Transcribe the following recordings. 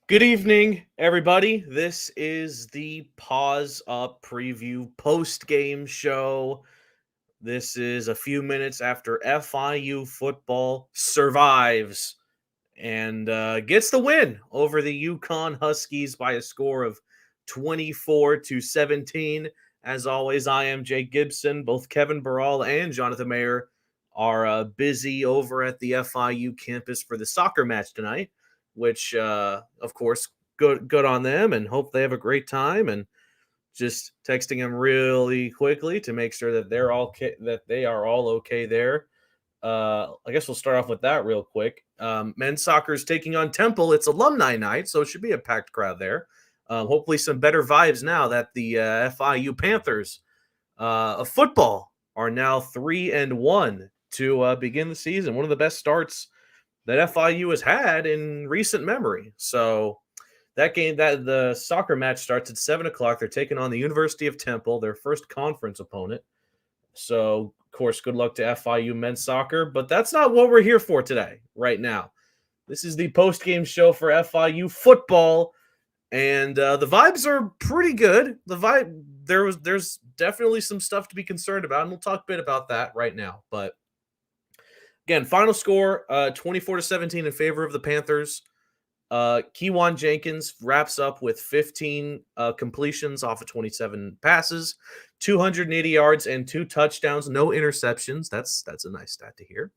Good evening, everybody. This is the Paws Up Preview post-game show. This is a few minutes after FIU football survives and gets the win over the UConn Huskies by a score of 24-17. As always, I am Jake Gibson. Both Kevin Barral and Jonathan Mayer are busy over at the FIU campus for the soccer match tonight, which, of course, good on them, and hope they have a great time. And just texting them really quickly to make sure that they are all okay there. I guess we'll start off with that real quick. Men's soccer is taking on Temple. It's alumni night, so it should be a packed crowd there. Hopefully, some better vibes now that the FIU Panthers of football are now 3-1 to begin the season. One of the best starts that FIU has had in recent memory. So that the soccer match starts at 7 o'clock. They're taking on the University of Temple, their first conference opponent. So, of course, good luck to FIU men's soccer, but that's not what we're here for today, right now. This is the post-game show for FIU football, and the vibes are pretty good. There's definitely some stuff to be concerned about, and we'll talk a bit about that right now. But again, final score 24-17 in favor of the Panthers. Kewan Jenkins wraps up with 15 completions off of 27 passes, 280 yards, and 2 touchdowns, no interceptions. That's a nice stat to hear.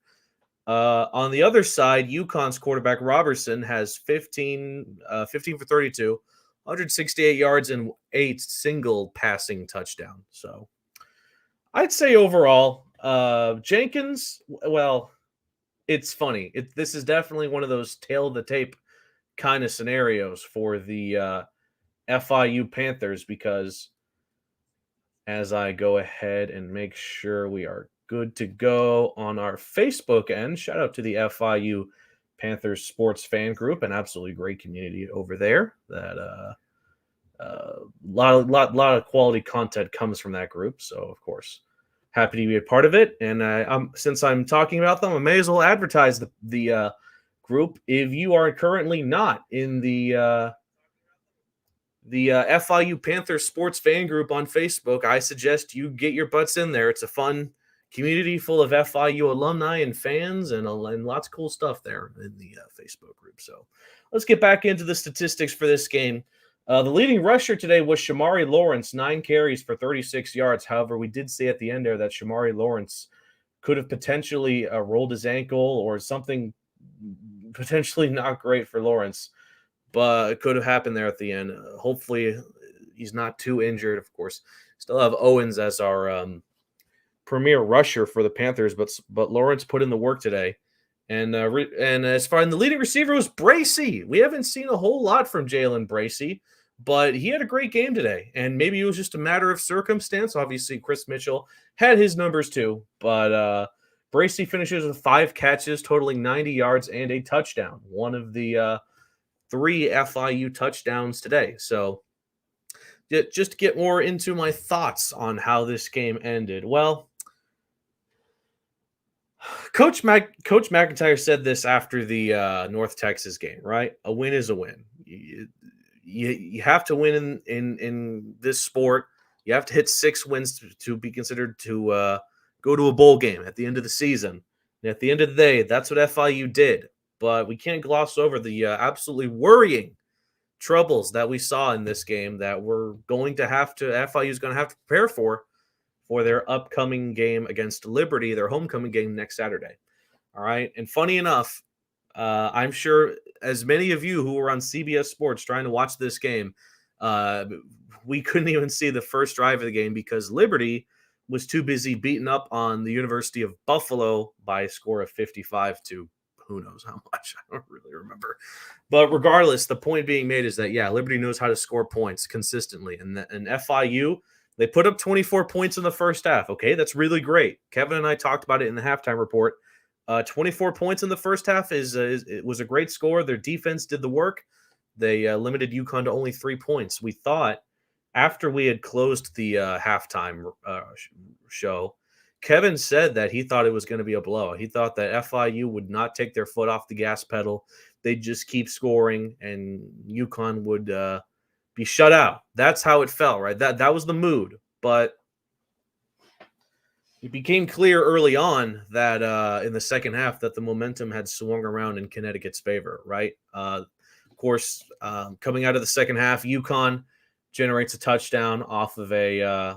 On the other side, UConn's quarterback Robertson has 15 for 32, 168 yards, and 8 single passing touchdowns. So I'd say overall, Jenkins, well, it's funny. This is definitely one of those tail of the tape kind of scenarios for the FIU Panthers, because as I go ahead and make sure we are good to go on our Facebook end, shout out to the FIU Panthers sports fan group, an absolutely great community over there. That lot of quality content comes from that group. So of course, happy to be a part of it. And since I'm talking about them, I may as well advertise the group. If you are currently not in the FIU Panthers sports fan group on Facebook, I suggest you get your butts in there. It's a fun community full of FIU alumni and fans, and lots of cool stuff there in the Facebook group. So let's get back into the statistics for this game. The leading rusher today was Shamari Lawrence, 9 carries for 36 yards. However, we did see at the end there that Shamari Lawrence could have potentially rolled his ankle or something potentially not great for Lawrence, but it could have happened there at the end. Hopefully, he's not too injured. Of course, still have Owens as our premier rusher for the Panthers, but Lawrence put in the work today. And as far as the leading receiver was Bracey. We haven't seen a whole lot from Jalen Bracey, but he had a great game today. And maybe it was just a matter of circumstance. Obviously, Chris Mitchell had his numbers too, but Bracey finishes with 5 catches, totaling 90 yards and a touchdown. One of the 3 FIU touchdowns today. So just to get more into my thoughts on how this game ended. Well, Coach McIntyre said this after the North Texas game, right? A win is a win. You have to win in this sport. You have to hit 6 wins to be considered to go to a bowl game at the end of the season. And at the end of the day, that's what FIU did. But we can't gloss over the absolutely worrying troubles that we saw in this game that we're going to have to, FIU is going to have to prepare for their upcoming game against Liberty, their homecoming game next Saturday. All right. And funny enough, I'm sure as many of you who were on CBS Sports trying to watch this game, we couldn't even see the first drive of the game because Liberty was too busy beating up on the University of Buffalo by a score of 55 to who knows how much. I don't really remember. But regardless, the point being made is that, yeah, Liberty knows how to score points consistently. And FIU, they put up 24 points in the first half. Okay, that's really great. Kevin and I talked about it in the halftime report. 24 points in the first half it was a great score. Their defense did the work. They limited UConn to only 3 points. We thought after we had closed the halftime show, Kevin said that he thought it was going to be a blowout. He thought that FIU would not take their foot off the gas pedal. They'd just keep scoring, and UConn would be shut out. That's how it felt, right? That was the mood. But it became clear early on that in the second half that the momentum had swung around in Connecticut's favor, right? Of course, coming out of the second half, UConn generates a touchdown off of a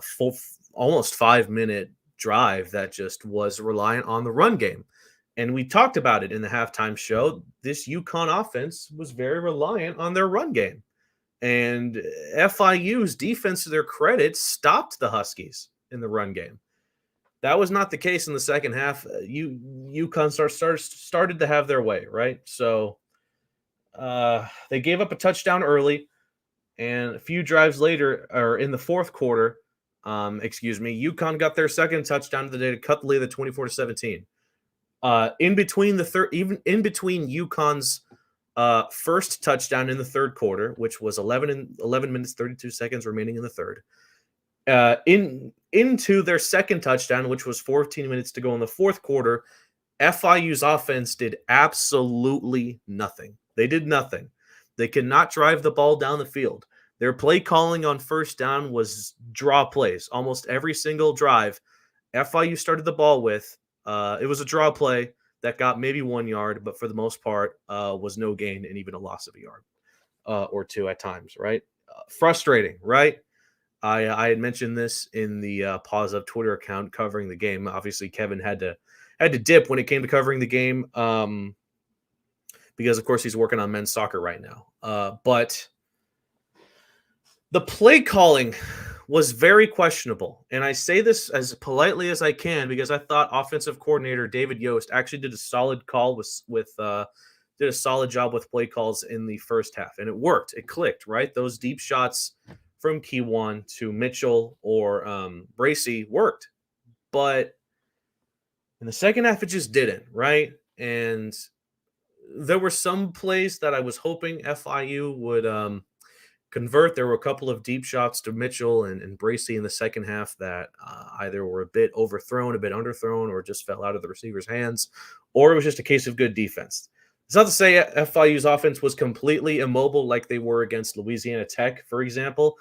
full, almost 5-minute drive that just was reliant on the run game. And we talked about it in the halftime show. This UConn offense was very reliant on their run game. And FIU's defense, to their credit, stopped the Huskies in the run game. That was not the case in the second half. UConn started to have their way, right? So they gave up a touchdown early, and a few drives later, or in the fourth quarter, UConn got their second touchdown of the day to cut the lead at 24-17. In between UConn's first touchdown in the third quarter, which was 11 minutes 32 seconds remaining in the third, into their second touchdown, which was 14 minutes to go in the fourth quarter, FIU's offense did absolutely nothing. They did nothing. They could not drive the ball down the field. Their play calling on first down was draw plays. Almost every single drive FIU started the ball with, it was a draw play that got maybe 1 yard, but for the most part was no gain and even a loss of a yard or two at times, right? Frustrating, right? I had mentioned this in the Paws of Twitter account covering the game. Obviously, Kevin had to dip when it came to covering the game because, of course, he's working on men's soccer right now. But the play calling was very questionable. And I say this as politely as I can because I thought offensive coordinator David Yost actually did a solid call did a solid job with play calls in the first half. And it worked. It clicked, right? Those deep shots from Keywan to Mitchell or Bracey worked. But in the second half, it just didn't, right? And there were some plays that I was hoping FIU would convert. There were a couple of deep shots to Mitchell and Bracey in the second half that either were a bit overthrown, a bit underthrown, or just fell out of the receiver's hands, or it was just a case of good defense. It's not to say FIU's offense was completely immobile like they were against Louisiana Tech, for example,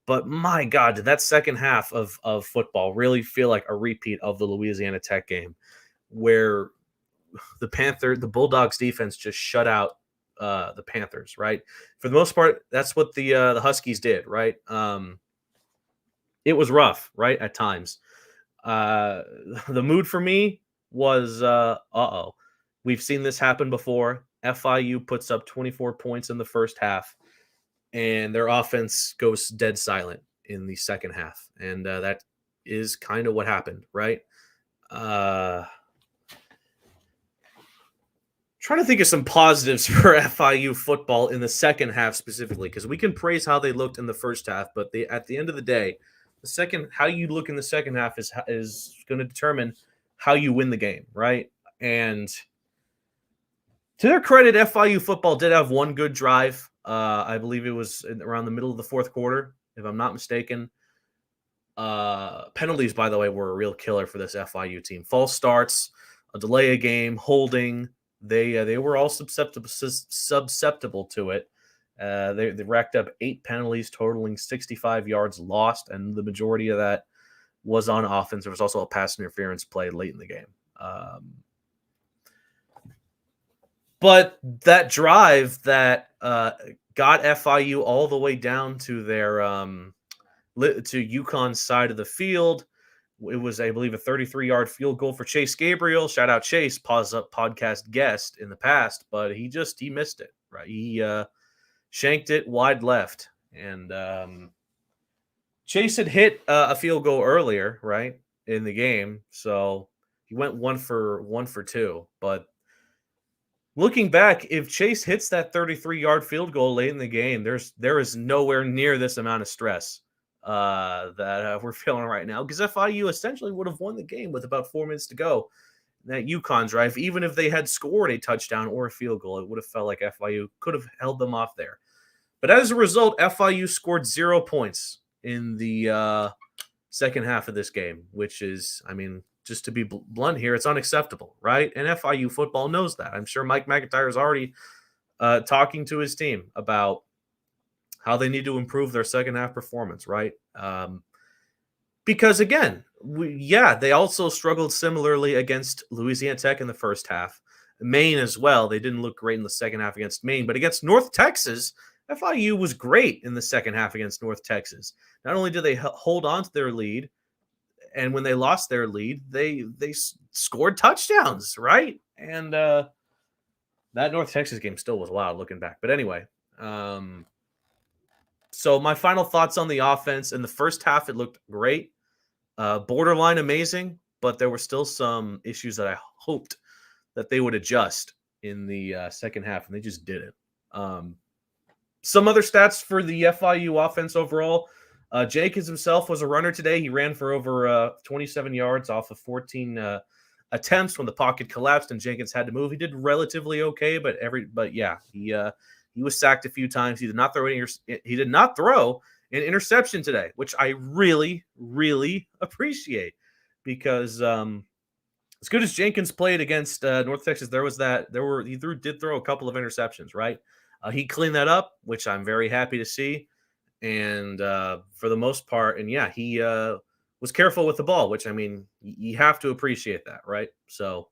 but my God, did that second half of football really feel like a repeat of the Louisiana Tech game where the Bulldogs defense just shut out the Panthers, right? For the most part, that's what the Huskies did, right? It was rough, right, at times. The mood for me was, uh-oh. We've seen this happen before. FIU puts up 24 points in the first half, and their offense goes dead silent in the second half. And that is kind of what happened, right? Trying to think of some positives for FIU football in the second half specifically, because we can praise how they looked in the first half, but at the end of the day, how you look in the second half is going to determine how you win the game, right? And to their credit, FIU football did have one good drive. I believe it was around the middle of the fourth quarter, if I'm not mistaken. Penalties, by the way, were a real killer for this FIU team. False starts, a delay of game, holding. They were all susceptible to it. They racked up 8 penalties, totaling 65 yards lost, and the majority of that was on offense. There was also a pass interference play late in the game. But that drive that got FIU all the way down to their to UConn's side of the field, it was, I believe, a 33-yard field goal for Chase Gabriel. Shout out Chase, Paws Up podcast guest in the past, but he missed it, right? He shanked it wide left, and Chase had hit a field goal earlier, right, in the game, so he went one for 2. But looking back, if Chase hits that 33-yard field goal late in the game, there is nowhere near this amount of stress that we're feeling right now, because FIU essentially would have won the game with about 4 minutes to go. That UConn drive, even if they had scored a touchdown or a field goal, it would have felt like FIU could have held them off there. But as a result, FIU scored 0 points in the second half of this game, which is, I mean, just to be blunt here, it's unacceptable, right? And FIU football knows that. I'm sure Mike McIntyre is already talking to his team about how they need to improve their second half performance, right? Because again, they also struggled similarly against Louisiana Tech in the first half. Maine as well. They didn't look great in the second half against Maine, but against North Texas, FIU was great in the second half against North Texas. Not only did they hold on to their lead, and when they lost their lead, they scored touchdowns, right? And that North Texas game still was wild looking back. But anyway, so my final thoughts on the offense. In the first half, it looked great. Borderline amazing, but there were still some issues that I hoped that they would adjust in the second half, and they just didn't. Some other stats for the FIU offense overall. Jenkins himself was a runner today. He ran for over 27 yards off of 14 attempts when the pocket collapsed and Jenkins had to move. He did relatively okay, but he was sacked a few times. He did not throw an interception today, which I really, really appreciate, because as good as Jenkins played against North Texas, he did throw a couple of interceptions, right? He cleaned that up, which I'm very happy to see. And for the most part, and yeah, he was careful with the ball, which, I mean, you have to appreciate that, right? So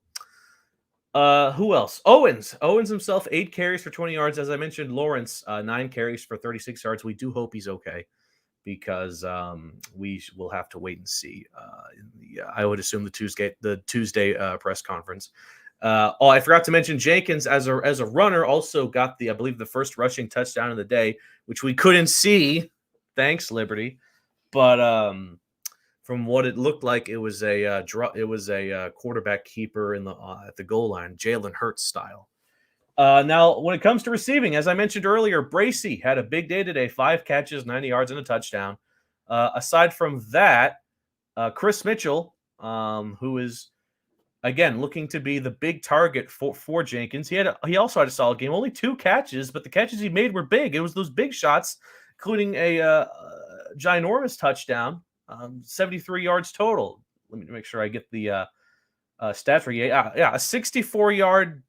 who else? Owens himself, 8 carries for 20 yards. As I mentioned, Lawrence, 9 carries for 36 yards. We do hope he's okay, because we will have to wait and see I would assume the Tuesday press conference. I forgot to mention Jenkins as a runner also got I believe the first rushing touchdown of the day, which we couldn't see. Thanks, Liberty. But from what it looked like, it was a quarterback keeper at the goal line, Jalen Hurts style. Now, when it comes to receiving, as I mentioned earlier, Bracey had a big day today, 5 catches, 90 yards, and a touchdown. Aside from that, Chris Mitchell, who is, again, looking to be the big target for Jenkins, he also had a solid game. Only 2 catches, but the catches he made were big. It was those big shots, including a ginormous touchdown, 73 yards total. Let me make sure I get the stats for you. Yeah, a 64-yard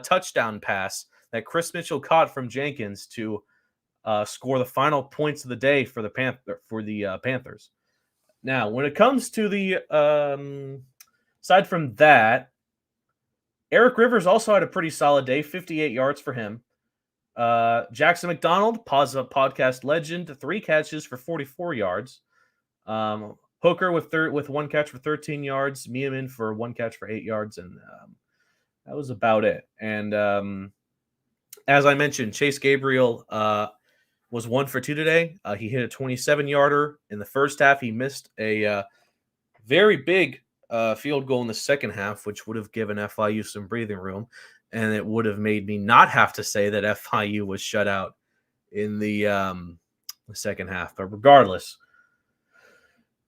touchdown pass that Chris Mitchell caught from Jenkins to score the final points of the day for the Panthers. Now, when it comes to the aside from that, Eric Rivers also had a pretty solid day, 58 yards for him. Jackson McDonald, Paws podcast legend, 3 catches for 44 yards. Hooker with 1 catch for 13 yards. Meeman for 1 catch for 8 yards, and that was about it. And as I mentioned, Chase Gabriel was 1 for 2 today. He hit a 27-yarder in the first half. He missed a very big field goal in the second half, which would have given FIU some breathing room, and it would have made me not have to say that FIU was shut out in the second half. But regardless,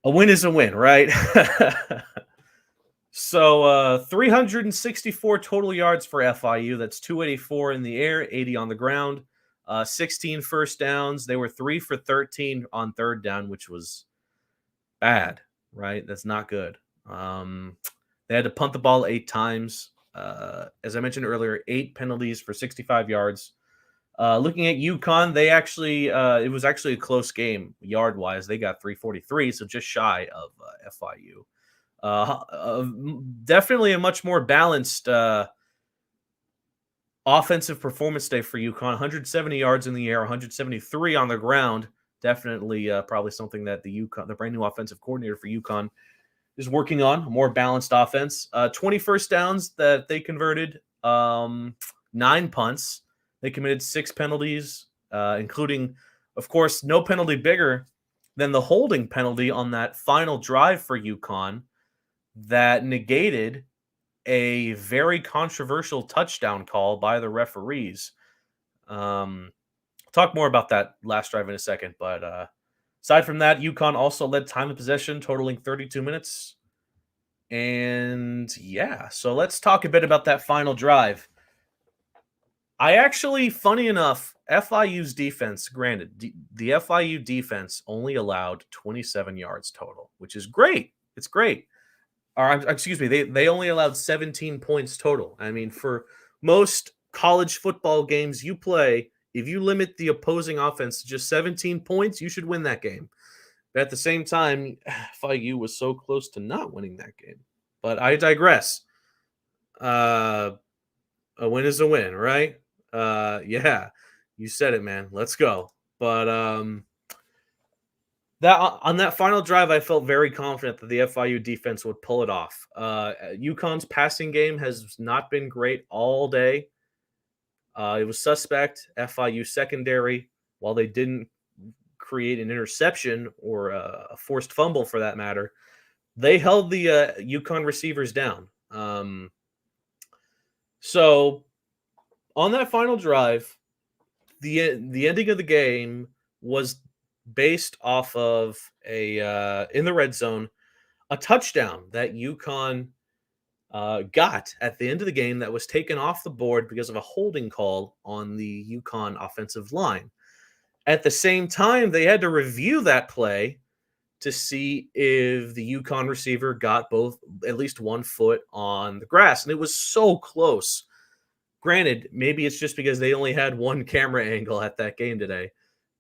a win is a win, right? So 364 total yards for FIU. That's 284 in the air, 80 on the ground, 16 first downs. They were 3 for 13 on third down, which was bad, right? That's not good. They had to punt the ball 8 times. As I mentioned earlier, 8 penalties for 65 yards. Looking at UConn, they actually it was actually a close game yard-wise. They got 343, so just shy of FIU. Definitely a much more balanced offensive performance day for UConn. 170 yards in the air, 173 on the ground. Definitely probably something that the brand new offensive coordinator for UConn is working on, a more balanced offense. 20 first downs that they converted, 9 punts. They committed 6 penalties, including, of course, no penalty bigger than the holding penalty on that final drive for UConn that negated a very controversial touchdown call by the referees. Talk more about that last drive in a second, but aside from that, UConn also led time of possession, totaling 32 minutes. And yeah, so let's talk a bit about that final drive. I actually, funny enough, FIU's defense, granted, the FIU defense only allowed 27 yards total, which is great. It's great. Or excuse me, they only allowed 17 points total. I mean, for most college football games you play, if you limit the opposing offense to just 17 points, you should win that game. But at the same time, FIU was so close to not winning that game. But I digress. A win is a win, right? Yeah, you said it, man. Let's go. But that on that final drive, I felt very confident that the FIU defense would pull it off. UConn's passing game has not been great all day. It was suspect. FIU secondary, while they didn't create an interception or a forced fumble for that matter, they held the UConn receivers down. So on that final drive, the ending of the game was based off of a in the red zone, a touchdown that UConn got at the end of the game that was taken off the board because of a holding call on the UConn offensive line. At the same time, they had to review that play to see if the UConn receiver got both at least one foot on the grass, and it was so close. Granted, maybe it's just because they only had one camera angle at that game today,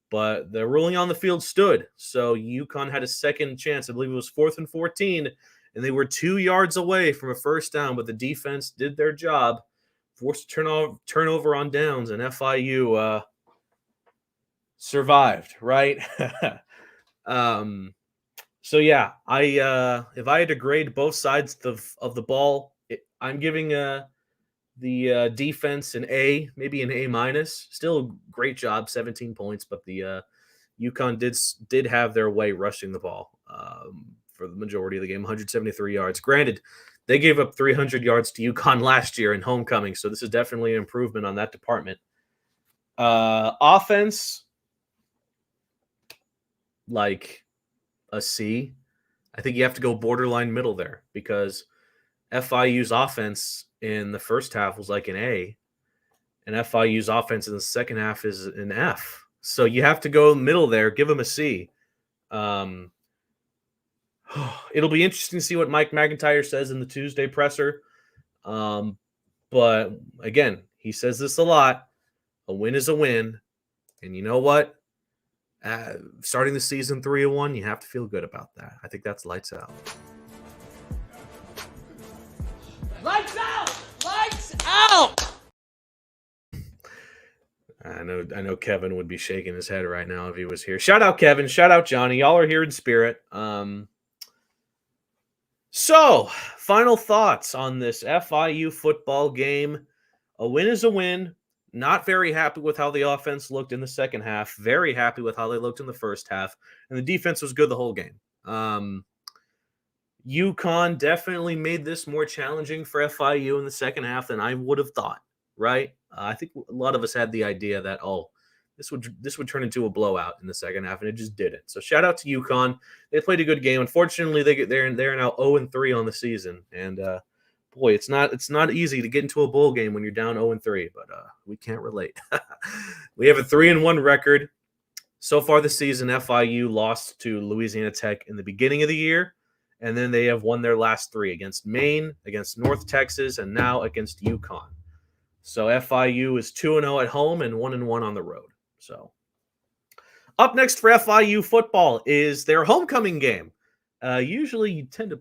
but the ruling on the field stood. So UConn had a second chance. I believe it was 4th and 14, and they were 2 yards away from a first down, but the defense did their job, forced a turnover on downs, and FIU survived, right? So yeah, I if I had to grade both sides of the ball, I'm giving the defense an A, maybe an A minus. Still great job, 17 points, but the UConn did have their way rushing the ball for the majority of the game, 173 yards. Granted, they gave up 300 yards to UConn last year in homecoming, so this is definitely an improvement on that department. Offense, like a C. I think you have to go borderline middle there because FIU's offense in the first half was like an A, and FIU's offense in the second half is an F. So you have to go middle there, give them a C. It'll be interesting to see what Mike McIntyre says in the Tuesday presser. But again, he says this a lot. A win is a win. And you know what? Starting the season 3-1, you have to feel good about that. I think that's lights out. Lights out! Lights out! I know Kevin would be shaking his head right now if he was here. Shout out Kevin, shout out Johnny. Y'all are here in spirit. So, final thoughts on this FIU football game. A win is a win. Not very happy with how the offense looked in the second half. Very happy with how they looked in the first half. And the defense was good the whole game. UConn definitely made this more challenging for FIU in the second half than I would have thought, right? I think a lot of us had the idea that, this would turn into a blowout in the second half, and it just didn't. So shout out to UConn. They played a good game. Unfortunately, they're now 0-3 on the season, and boy, it's not easy to get into a bowl game when you're down 0-3. But we can't relate. We have a 3-1 record so far this season. FIU lost to Louisiana Tech in the beginning of the year, and then they have won their last 3 against Maine, against North Texas, and now against UConn. So FIU is 2-0 at home and 1-1 on the road. So up next for FIU football is their homecoming game. Usually you tend to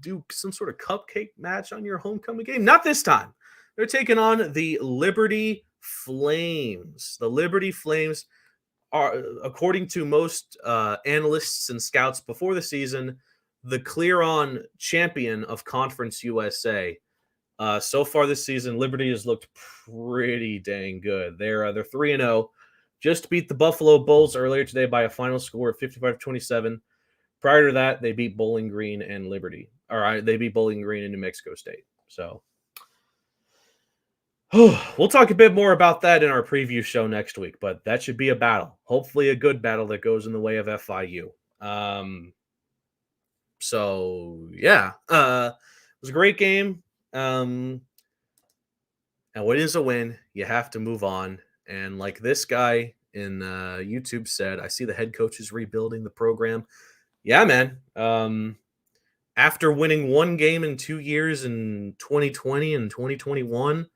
do some sort of cupcake match on your homecoming game. Not this time. They're taking on the Liberty Flames. The Liberty Flames are, according to most analysts and scouts before the season, the clear-on champion of Conference USA. So far this season, Liberty has looked pretty dang good. They're 3-0. Just beat the Buffalo Bulls earlier today by a final score of 55-27. Prior to that, they beat Bowling Green and Liberty. All right, they beat Bowling Green and New Mexico State. So we'll talk a bit more about that in our preview show next week, but that should be a battle. Hopefully a good battle that goes in the way of FIU. So, yeah, it was a great game. And when it is a win, you have to move on. And like this guy in YouTube said, I see the head coach is rebuilding the program. Yeah, man. After winning one game in 2 years in 2020 and 2021,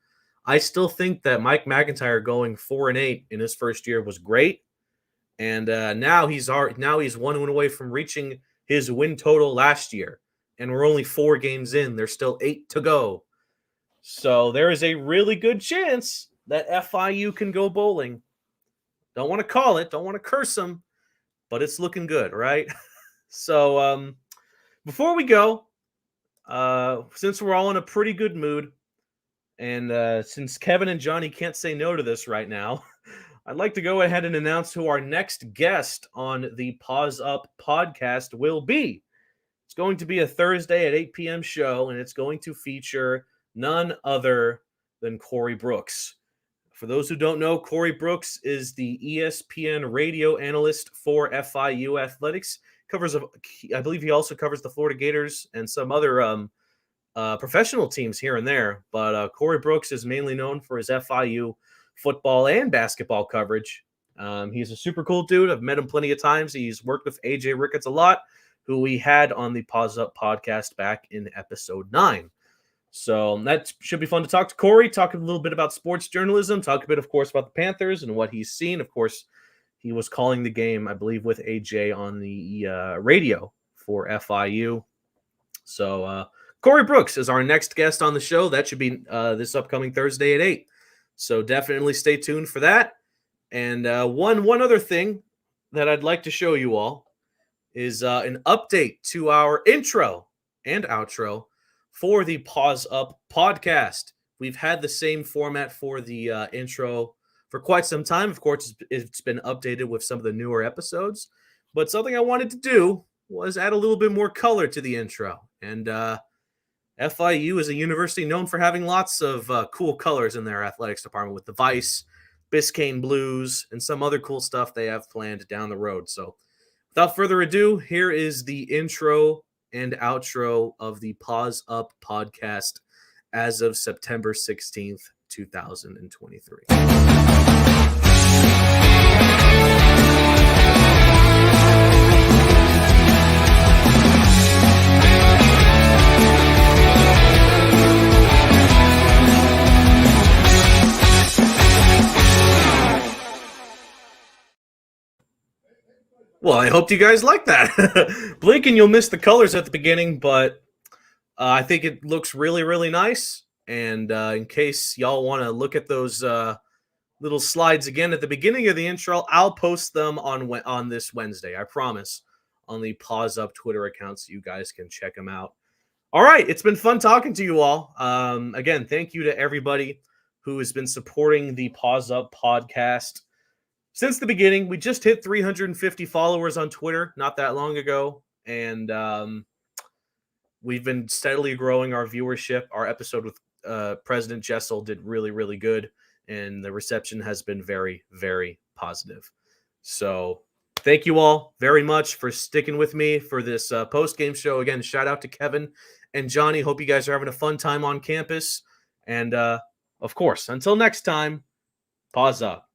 I still think that Mike McIntyre going 4-8 in his first year was great. And now he's 1 win away from reaching his win total last year. And we're only 4 games in. There's still 8 to go. So there is a really good chance that FIU can go bowling. Don't want to call it, don't want to curse them, but it's looking good, right? So before we go, since we're all in a pretty good mood, and since Kevin and Johnny can't say no to this right now, I'd like to go ahead and announce who our next guest on the Paws Up podcast will be. It's going to be a Thursday at 8 p.m. show, and it's going to feature none other than Corey Brooks. For those who don't know, Corey Brooks is the ESPN radio analyst for FIU Athletics. I believe he also covers the Florida Gators and some other professional teams here and there. But Corey Brooks is mainly known for his FIU football and basketball coverage. He's a super cool dude. I've met him plenty of times. He's worked with AJ Ricketts a lot, who we had on the Paws Up podcast back in episode 9. So that should be fun to talk to Corey, talk a little bit about sports journalism, talk a bit, of course, about the Panthers and what he's seen. Of course, he was calling the game, I believe, with AJ on the radio for FIU. So Corey Brooks is our next guest on the show. That should be this upcoming Thursday at 8. So definitely stay tuned for that. And one other thing that I'd like to show you all is an update to our intro and outro for the Paws Up podcast. We've had the same format for the intro for quite some time. Of course, it's been updated with some of the newer episodes, but something I wanted to do was add a little bit more color to the intro. And FIU is a university known for having lots of cool colors in their athletics department, with the Vice, Biscayne Blues, and some other cool stuff they have planned down the road. So without further ado, here is the intro and outro of the Paws Up podcast as of September 16th, 2023. Well, I hope you guys like that. Blink and you'll miss the colors at the beginning, but I think it looks really, really nice. And in case y'all want to look at those little slides again at the beginning of the intro, I'll post them on this Wednesday, I promise, on the Paws Up Twitter account, so you guys can check them out. All right, it's been fun talking to you all. Again, thank you to everybody who has been supporting the Paws Up podcast since the beginning. We just hit 350 followers on Twitter not that long ago, and we've been steadily growing our viewership. Our episode with President Jessel did really, really good, and the reception has been very, very positive. So thank you all very much for sticking with me for this post-game show. Again, shout out to Kevin and Johnny. Hope you guys are having a fun time on campus. And, of course, until next time, Paws Up.